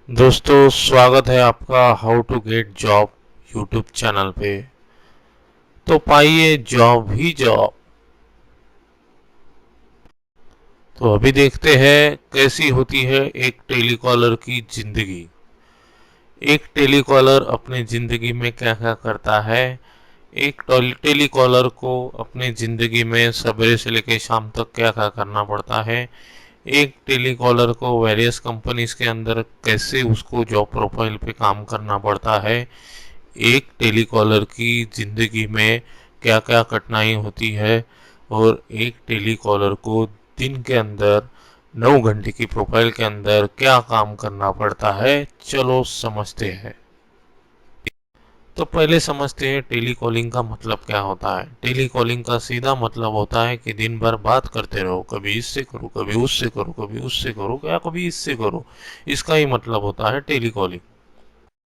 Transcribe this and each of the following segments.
दोस्तों, स्वागत है आपका how to get job YouTube channel पे। तो पाइए जॉब ही जॉब। तो अभी देखते हैं कैसी होती है एक टेलीकॉलर की जिंदगी। एक टेलीकॉलर अपनी जिंदगी में क्या क्या करता है। एक टेलीकॉलर को अपनी जिंदगी में सवेरे से लेकर शाम तक क्या क्या करना पड़ता है। एक टेलीकॉलर को वेरियस कंपनीज के अंदर कैसे उसको जॉब प्रोफाइल पे काम करना पड़ता है। एक टेलीकॉलर की ज़िंदगी में क्या क्या कठिनाई होती है और एक टेलीकॉलर को दिन के अंदर 9 घंटे की प्रोफाइल के अंदर क्या काम करना पड़ता है, चलो समझते हैं। तो पहले समझते हैं टेली कॉलिंग का मतलब क्या होता है। टेली कॉलिंग का सीधा मतलब होता है कि दिन भर बात करते रहो, कभी इससे करो, कभी उससे करो, कभी उससे करो, या कभी इससे करो। इसका ही मतलब होता है टेली कॉलिंग।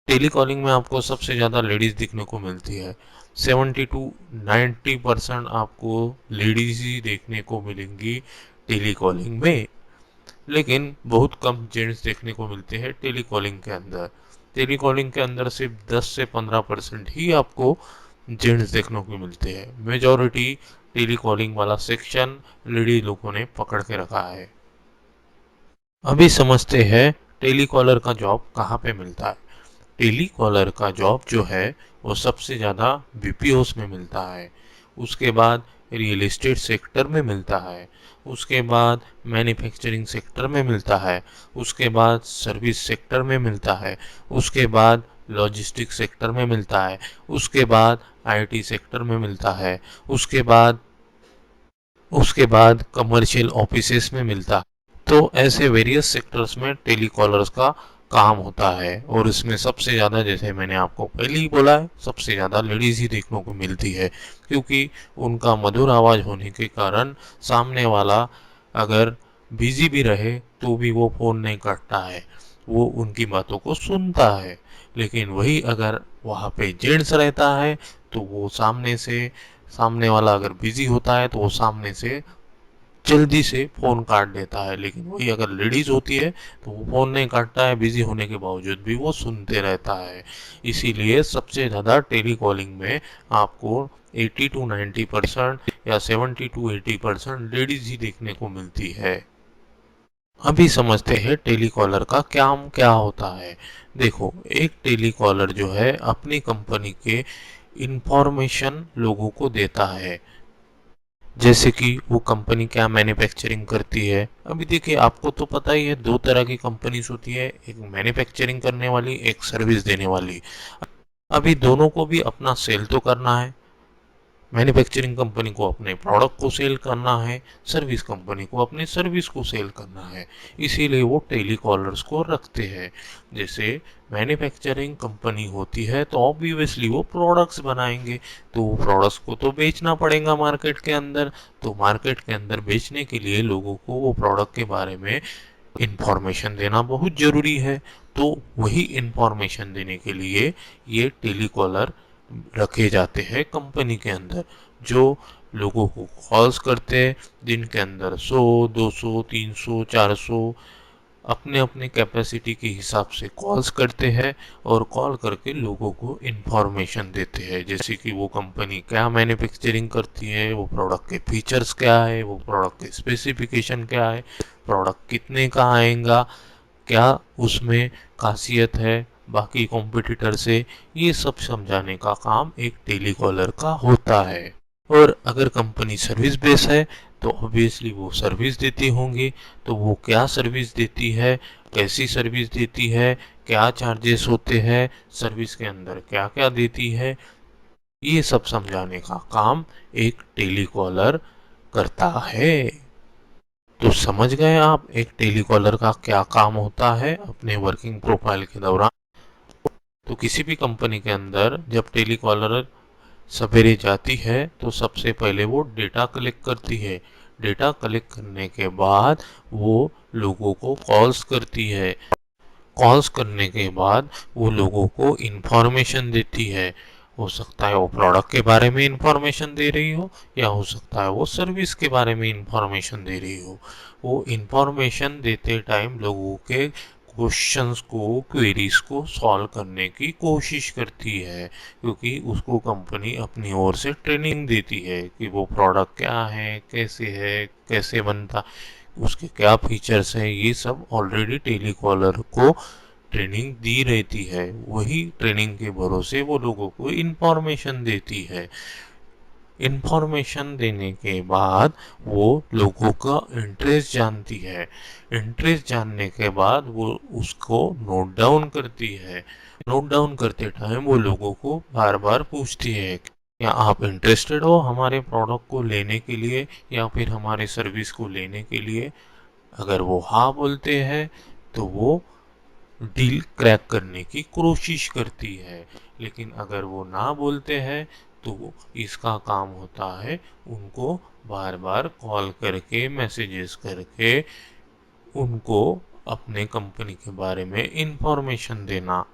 टेली कॉलिंग में आपको सबसे ज़्यादा लेडीज़ दिखने को मिलती है। 70 to 90% आपको लेडीज़ ही देखने को मिलेंगी टेली कॉलिंग में। लेकिन बहुत कम जेंट्स देखने को मिलते हैं टेली कॉलिंग के अंदर। टेली कॉलिंग के अंदर सिर्फ 10 से 15% ही आपको जेंट्स देखने को मिलते हैं। मेजॉरिटी टेली कॉलिंग वाला सेक्शन लेडी लोगों ने पकड़ के रखा है। अभी समझते हैं टेली कॉलर का जॉब कहाँ पे मिलता है। टेली कॉलर का जॉब जो है वो सबसे ज़्यादा बीपीओस में मिलता है। उसके बाद रियल एस्टेट सेक्टर में मिलता है। उसके बाद मैन्युफैक्चरिंग सेक्टर में मिलता है। उसके बाद सर्विस सेक्टर में मिलता है। उसके बाद लॉजिस्टिक सेक्टर में मिलता है। उसके बाद आईटी सेक्टर में मिलता है। उसके बाद उसके बाद कमर्शियल ऑफिसेस में मिलता है। तो ऐसे वेरियस सेक्टर्स में टेलीकॉलर्स का काम होता है और इसमें सबसे ज़्यादा, जैसे मैंने आपको पहले ही बोला है, सबसे ज़्यादा लेडीज़ ही देखने को मिलती है। क्योंकि उनका मधुर आवाज़ होने के कारण सामने वाला अगर बिजी भी रहे तो भी वो फ़ोन नहीं काटता है, वो उनकी बातों को सुनता है। लेकिन वही अगर वहाँ पे जेंट्स रहता है तो वो सामने वाला अगर बिजी होता है तो वो सामने से जल्दी से फ़ोन काट देता है। लेकिन वही अगर लेडीज़ होती है तो वो फ़ोन नहीं काटता है, बिजी होने के बावजूद भी वो सुनते रहता है। इसीलिए सबसे ज़्यादा टेली कॉलिंग में आपको 80 to 90% या 70 to 80% लेडीज़ ही देखने को मिलती है। अभी समझते हैं टेली कॉलर का काम क्या होता है। देखो, एक टेली कॉलर जो है अपनी कंपनी के इंफॉर्मेशन लोगों को देता है। जैसे कि वो कंपनी क्या मैन्युफैक्चरिंग करती है। अभी देखिए, आपको तो पता ही है, दो तरह की कंपनीज होती है, एक मैन्युफैक्चरिंग करने वाली, एक सर्विस देने वाली। अभी दोनों को भी अपना सेल तो करना है। मैन्युफैक्चरिंग कंपनी को अपने प्रोडक्ट को सेल करना है, सर्विस कंपनी को अपने सर्विस को सेल करना है। इसीलिए वो टेलीकॉलर्स को रखते हैं। जैसे मैन्युफैक्चरिंग कंपनी होती है तो ऑब्वियसली वो प्रोडक्ट्स बनाएंगे, तो वो प्रोडक्ट्स को तो बेचना पड़ेगा मार्केट के अंदर। तो मार्केट के अंदर बेचने के लिए लोगों को वो प्रोडक्ट के बारे में इंफॉर्मेशन देना बहुत ज़रूरी है। तो वही इंफॉर्मेशन देने के लिए ये टेलीकॉलर रखे जाते हैं कंपनी के अंदर, जो लोगों को कॉल्स करते हैं। दिन के अंदर 100, 200, 300, 400 अपने अपने कैपेसिटी के हिसाब से कॉल्स करते हैं और कॉल करके लोगों को इन्फॉर्मेशन देते हैं। जैसे कि वो कंपनी क्या मैन्युफैक्चरिंग करती है, वो प्रोडक्ट के फीचर्स क्या है, वो प्रोडक्ट के स्पेसिफिकेशन क्या है, प्रोडक्ट कितने का आएगा, क्या उसमें खासियत है बाकी कॉम्पिटिटर से, ये सब समझाने का काम एक टेलीकॉलर का होता है। और अगर कंपनी सर्विस बेस है तो ऑब्वियसली वो सर्विस देती होंगी। तो वो क्या सर्विस देती है, कैसी सर्विस देती है, क्या चार्जेस होते हैं, सर्विस के अंदर क्या क्या देती है, ये सब समझाने का काम एक टेलीकॉलर करता है। तो समझ गए आप एक टेलीकॉलर का क्या काम होता है अपने वर्किंग प्रोफाइल के दौरान। तो किसी भी कंपनी के अंदर जब टेलीकॉलर सवेरे जाती है तो सबसे पहले वो डेटा कलेक्ट करती है। डेटा कलेक्ट करने के बाद वो लोगों को कॉल्स करती है। कॉल्स करने के बाद वो लोगों को इन्फॉर्मेशन देती है। हो सकता है वो प्रोडक्ट के बारे में इन्फॉर्मेशन दे रही हो, या हो सकता है वो सर्विस के बारे में इन्फॉर्मेशन दे रही हो। वो इन्फॉर्मेशन देते टाइम लोगों के क्वेश्चंस को, क्वेरीज को सॉल्व करने की कोशिश करती है, क्योंकि उसको कंपनी अपनी ओर से ट्रेनिंग देती है कि वो प्रोडक्ट क्या है, कैसे बनता, उसके क्या फीचर्स हैं, ये सब ऑलरेडी टेलीकॉलर को ट्रेनिंग दी रहती है। वही ट्रेनिंग के भरोसे वो लोगों को इन्फॉर्मेशन देती है। इन्फॉर्मेशन देने के बाद वो लोगों का इंटरेस्ट जानती है। इंटरेस्ट जानने के बाद वो उसको नोट डाउन करती है। नोट डाउन करते टाइम वो लोगों को बार बार पूछती है, क्या आप इंटरेस्टेड हो हमारे प्रोडक्ट को लेने के लिए या फिर हमारे सर्विस को लेने के लिए। अगर वो हाँ बोलते हैं तो वो डील क्रैक करने की कोशिश करती है, लेकिन अगर वो ना बोलते हैं तो इसका काम होता है उनको बार बार कॉल करके, मैसेजेस करके उनको अपने कंपनी के बारे में इंफॉर्मेशन देना।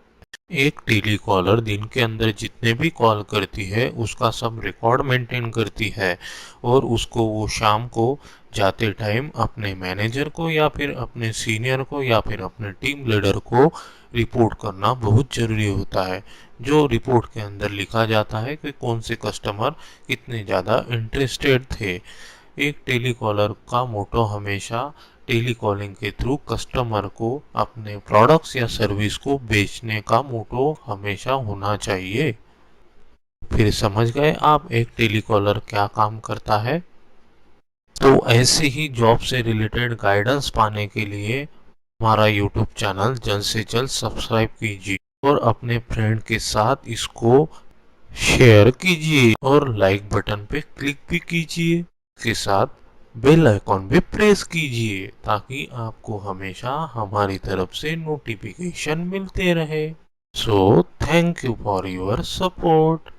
एक टेलीकॉलर दिन के अंदर जितने भी कॉल करती है उसका सब रिकॉर्ड मेंटेन करती है, और उसको वो शाम को जाते टाइम अपने मैनेजर को या फिर अपने सीनियर को या फिर अपने टीम लीडर को रिपोर्ट करना बहुत ज़रूरी होता है। जो रिपोर्ट के अंदर लिखा जाता है कि कौन से कस्टमर कितने ज़्यादा इंटरेस्टेड थे। एक टेलीकॉलर का मोटो हमेशा टेलीकॉलिंग के थ्रू कस्टमर को अपने प्रोडक्ट्स या सर्विस को बेचने का मोटो हमेशा होना चाहिए। फिर समझ गए आप एक टेलीकॉलर क्या काम करता है। तो ऐसे ही जॉब से रिलेटेड गाइडेंस पाने के लिए हमारा यूट्यूब चैनल जल्द से जल्द सब्सक्राइब कीजिए और अपने फ्रेंड के साथ इसको शेयर कीजिए और लाइक बटन पे क्लिक भी कीजिए। इसके साथ बेल आइकॉन भी प्रेस कीजिए ताकि आपको हमेशा हमारी तरफ से नोटिफिकेशन मिलते रहे। So thank you for your support.